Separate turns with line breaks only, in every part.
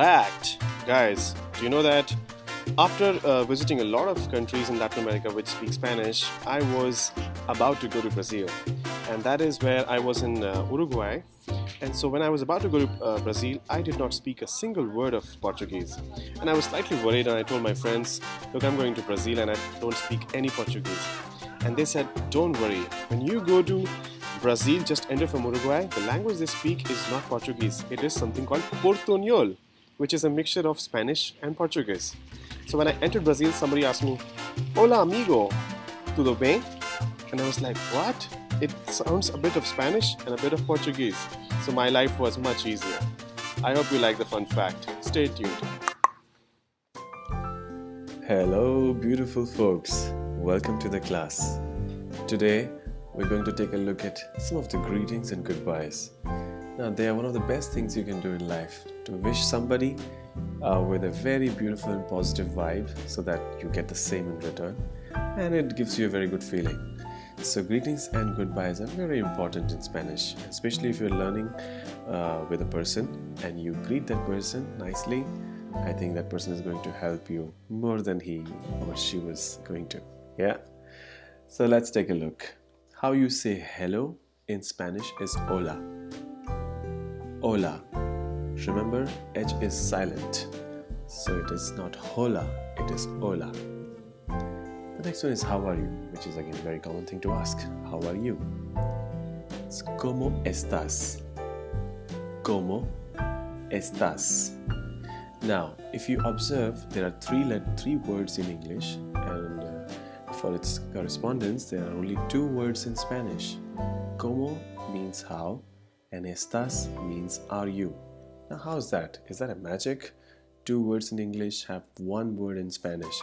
fact. Guys, do you know that after visiting a lot of countries in Latin America which speak Spanish, I was about to go to Brazil. And that is where I was in Uruguay. And so when I was about to go to Brazil, I did not speak a single word of Portuguese. And I was slightly worried, and I told my friends, look, I'm going to Brazil and I don't speak any Portuguese. And they said, don't worry, when you go to Brazil, just enter from Uruguay, the language they speak is not Portuguese. It is something called Portuñol, which is a mixture of Spanish and Portuguese. So when I entered Brazil, somebody asked me, hola amigo, tudo bem? And I was like, what? It sounds a bit of Spanish and a bit of Portuguese. So my life was much easier. I hope you like the fun fact. Stay tuned.
Hello, beautiful folks. Welcome to the class. Today, we're going to take a look at some of the greetings and goodbyes. Now, they are one of the best things you can do in life, to wish somebody with a very beautiful and positive vibe so that you get the same in return, and it gives you a very good feeling. So greetings and goodbyes are very important in Spanish, especially if you're learning with a person and you greet that person nicely. I think that person is going to help you more than he or she was going to. Yeah? So let's take a look. How you say hello in Spanish is hola. Hola. Remember, H is silent. So it is not hola, it is hola. The next one is how are you, which is again a very common thing to ask. How are you? It's ¿Cómo estás? ¿Cómo estás? Now, if you observe, there are three words in English, and for its correspondence, there are only two words in Spanish. ¿Cómo means how, and estás means are you. Now, how's that? Is that a magic? Two words in English have one word in Spanish.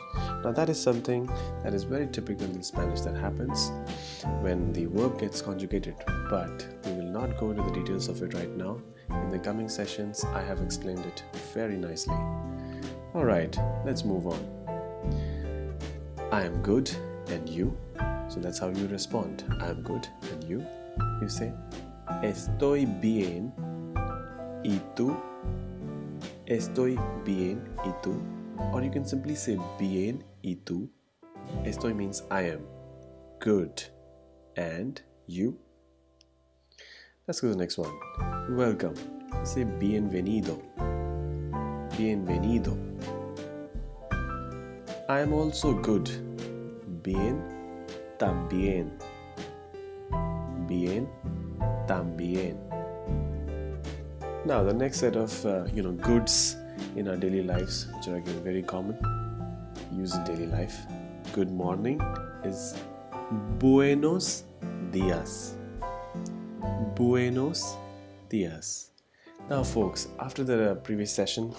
Now, that is something that is very typical in Spanish that happens when the verb gets conjugated, but we will not go into the details of it right now. In the coming sessions, I have explained it very nicely. Alright, let's move on. I am good, and you? So that's how you respond. I am good, and you? You say, estoy bien, y tú? Estoy bien, y tú? Or you can simply say bien, y tú? Estoy means I am. Good. And you? Let's go to the next one. Welcome. Say bienvenido. Bienvenido. I am also good. Bien, también. Bien, también. Now the next set of goods in our daily lives, which are again very common, used in daily life. Good morning is buenos días. Buenos días. Now folks, after the previous session,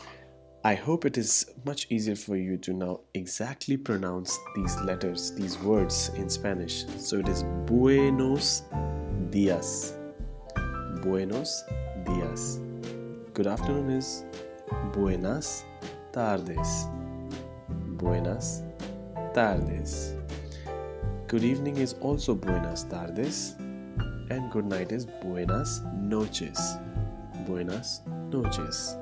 I hope it is much easier for you to now exactly pronounce these letters, these words in Spanish. So it is buenos días. Buenos días. Good afternoon is buenas tardes. Buenas tardes. Good evening is also buenas tardes. And good night is buenas noches. Buenas noches.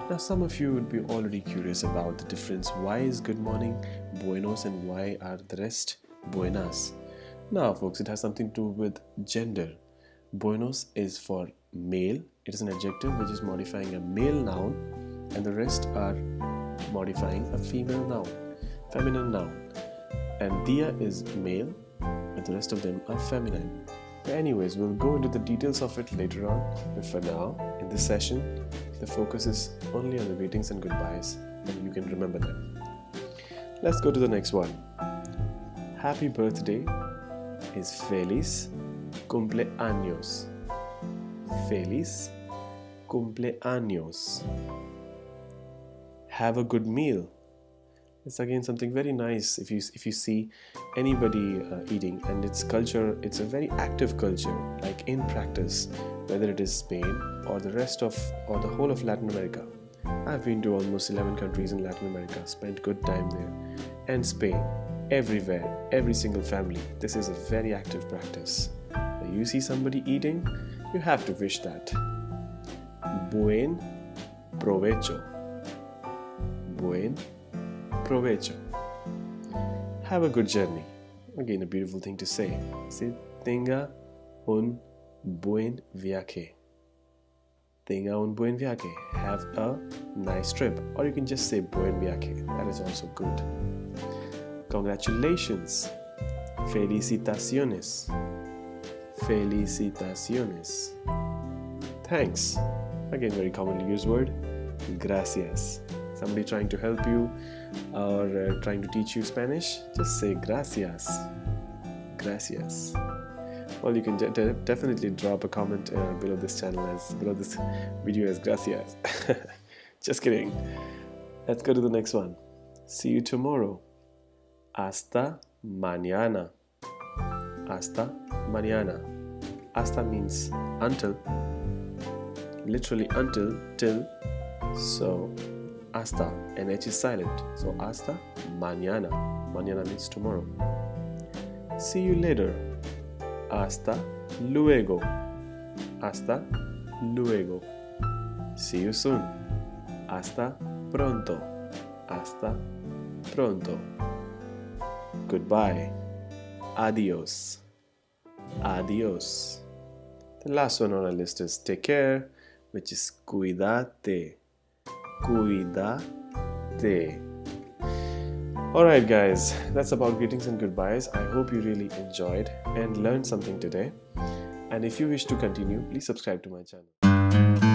Now some of you would be already curious about the difference. Why is good morning buenos and why are the rest buenas? Now folks, it has something to do with gender. Buenos is for male. It is an adjective which is modifying a male noun, and the rest are modifying a female noun, feminine noun. And dia is male, and the rest of them are feminine. Anyways, we'll go into the details of it later on, but for now, in this session, the focus is only on the greetings and goodbyes, and you can remember them. Let's go to the next one. Happy birthday is feliz cumpleaños. Feliz cumpleaños. Have a good meal. It's again something very nice if you see anybody eating, and its culture, it's a very active culture, like in practice, whether it is Spain or the whole of Latin America. I've been to almost 11 countries in Latin America, spent good time there, and Spain, everywhere, every single family, this is a very active practice. When you see somebody eating, you have to wish that. Buen provecho. buen provecho. Have a good journey. Again, a beautiful thing to say. Say, tenga un buen viaje. Tenga un buen viaje. Have a nice trip. Or you can just say buen viaje. That is also good. Congratulations. Felicitaciones. Felicitaciones. Thanks. Again, very commonly used word. Gracias. Somebody trying to help you or trying to teach you Spanish, just say gracias. Gracias. Well, you can definitely drop a comment below this video as gracias. Just kidding. Let's go to the next one. See you tomorrow. Hasta mañana. Hasta mañana. Hasta means until. Literally until, till. So hasta, NH is silent. So hasta mañana. Mañana means tomorrow. See you later. Hasta luego. Hasta luego. See you soon. Hasta pronto. Hasta pronto. Goodbye. Adios. Adios. The last one on our list is take care, which is cuídate. Cuídate. Alright guys, that's about greetings and goodbyes. I hope you really enjoyed and learned something today. And if you wish to continue, please subscribe to my channel.